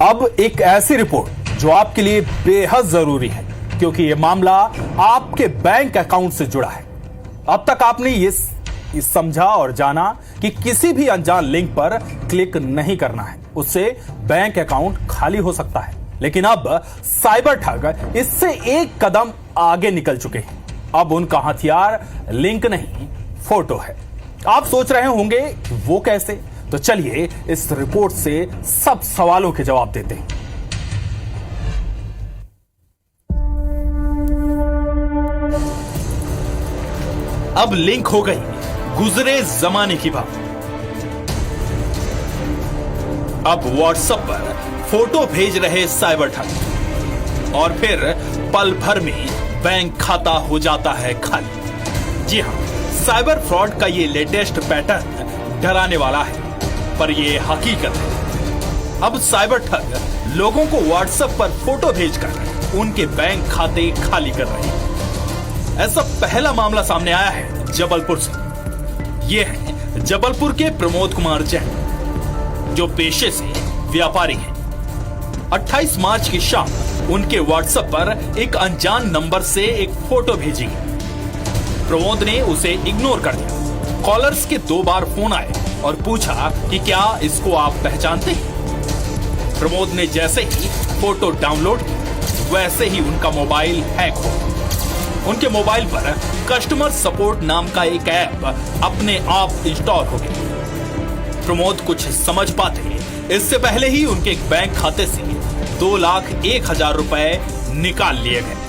अब एक ऐसी रिपोर्ट जो आपके लिए बेहद जरूरी है, क्योंकि यह मामला आपके बैंक अकाउंट से जुड़ा है। अब तक आपने ये समझा और जाना कि किसी भी अनजान लिंक पर क्लिक नहीं करना है, उससे बैंक अकाउंट खाली हो सकता है। लेकिन अब साइबर ठग इससे एक कदम आगे निकल चुके हैं। अब उनका हथियार लिंक नहीं, फोटो है। आप सोच रहे होंगे कि वो कैसे? तो चलिए इस रिपोर्ट से सब सवालों के जवाब देते हैं। अब लिंक हो गई गुजरे जमाने की बात। अब व्हाट्सएप पर फोटो भेज रहे साइबर ठग और फिर पल भर में बैंक खाता हो जाता है खाली। जी हां, साइबर फ्रॉड का ये लेटेस्ट पैटर्न डराने वाला है, पर ये हकीकत है। अब साइबर ठग लोगों को व्हाट्सएप पर फोटो भेजकर उनके बैंक खाते खाली कर रहे हैं। ऐसा पहला मामला सामने आया है जबलपुर से। ये है जबलपुर के प्रमोद कुमार जैन, जो पेशे से व्यापारी हैं। 28 मार्च की शाम उनके व्हाट्सएप पर एक अनजान नंबर से एक फोटो भेजी गई। प्रमोद ने उसे इग्नोर कर दिया। कॉलर्स के 2 बार फोन आए और पूछा कि क्या इसको आप पहचानते हैं। प्रमोद ने जैसे ही फोटो डाउनलोड की, वैसे ही उनका मोबाइल हैक हो गया। उनके मोबाइल पर कस्टमर सपोर्ट नाम का एक ऐप अपने आप इंस्टॉल हो गया। प्रमोद कुछ समझ पाते इससे पहले ही उनके एक बैंक खाते से 2,01,000 रुपए निकाल लिए गए।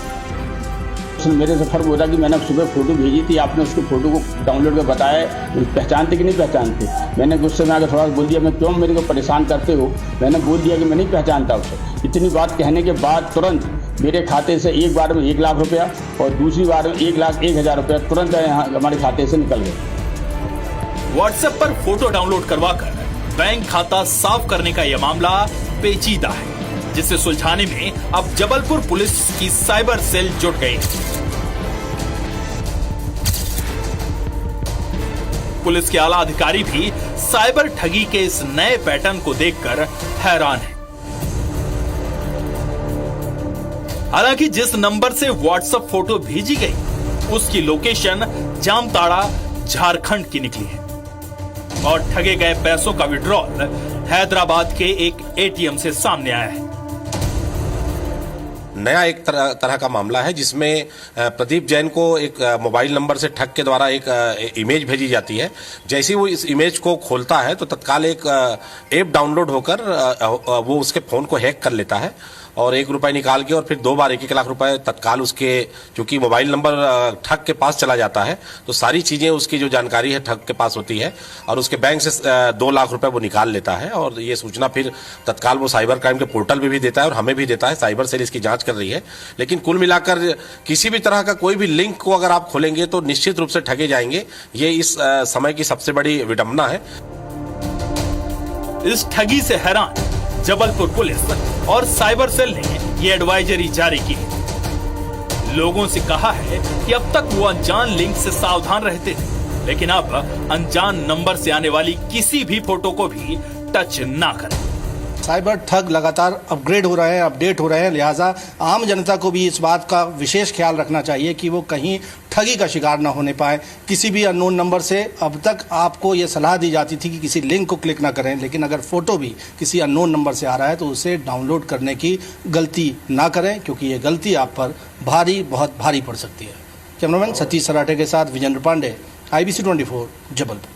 मेरे से फर्क हो रहा कि मैंने सुबह फोटो भेजी थी, आपने उसको फोटो को डाउनलोड कर बताया, पहचानते कि नहीं पहचानते। मैंने गुस्से में आकर थोड़ा बोल दिया, मैं क्यों मेरे को परेशान करते हो। मैंने बोल दिया कि मैं नहीं पहचानता उसे। इतनी बात कहने के बाद तुरंत मेरे खाते से एक बार में 1 लाख रुपया और दूसरी बार में 1,01,000 रुपया तुरंत हमारे खाते से निकल गए। व्हाट्सएप पर फोटो डाउनलोड करवाकर बैंक खाता साफ करने का यह मामला पेचीदा है, जिसे सुलझाने में अब जबलपुर पुलिस की साइबर सेल जुट गई। पुलिस के आला अधिकारी भी साइबर ठगी के इस नए पैटर्न को देखकर हैरान हैं। हालांकि जिस नंबर से व्हाट्सएप फोटो भेजी गई, उसकी लोकेशन जामताड़ा, झारखंड की निकली है और ठगे गए पैसों का विड्रॉल हैदराबाद के एक एटीएम से सामने आया है। नया एक तरह का मामला है, जिसमें प्रदीप जैन को एक मोबाइल नंबर से ठग के द्वारा एक इमेज भेजी जाती है। जैसे ही वो इस इमेज को खोलता है तो तत्काल एक ऐप डाउनलोड होकर वो उसके फोन को हैक कर लेता है और 1 रुपए निकाल के और फिर 2 बार 1-1 लाख रुपए तत्काल उसके, चूंकि मोबाइल नंबर ठग के पास चला जाता है तो सारी चीजें उसकी जो जानकारी है ठग के पास होती है और उसके बैंक से 2 लाख रुपए वो निकाल लेता है। और ये सूचना फिर तत्काल वो साइबर क्राइम के पोर्टल पे भी देता है और हमें भी देता है। साइबर सेल इसकी जांच कर रही है। लेकिन कुल मिलाकर किसी भी तरह का कोई भी लिंक को अगर आप खोलेंगे तो निश्चित रूप से ठगे जाएंगे। ये इस समय की सबसे बड़ी विडंबना है। इस ठगी से हैरान जबलपुर पुलिस और साइबर सेल ने ये एडवाइजरी जारी की है। लोगों से कहा है कि अब तक वो अनजान लिंक से सावधान रहते थे, लेकिन अब अनजान नंबर से आने वाली किसी भी फोटो को भी टच ना करें। साइबर ठग लगातार अपग्रेड हो रहे हैं, अपडेट हो रहे हैं, लिहाजा आम जनता को भी इस बात का विशेष ख्याल रखना चाहिए कि वो कहीं ठगी का शिकार न होने पाए किसी भी अननोन नंबर से। अब तक आपको ये सलाह दी जाती थी कि किसी लिंक को क्लिक ना करें, लेकिन अगर फोटो भी किसी अननोन नंबर से आ रहा है तो उसे डाउनलोड करने की गलती ना करें, क्योंकि ये गलती आप पर बहुत भारी पड़ सकती है। कैमरामैन सतीश सराठे के साथ विजेंद्र पांडे, IBC 24, जबलपुर।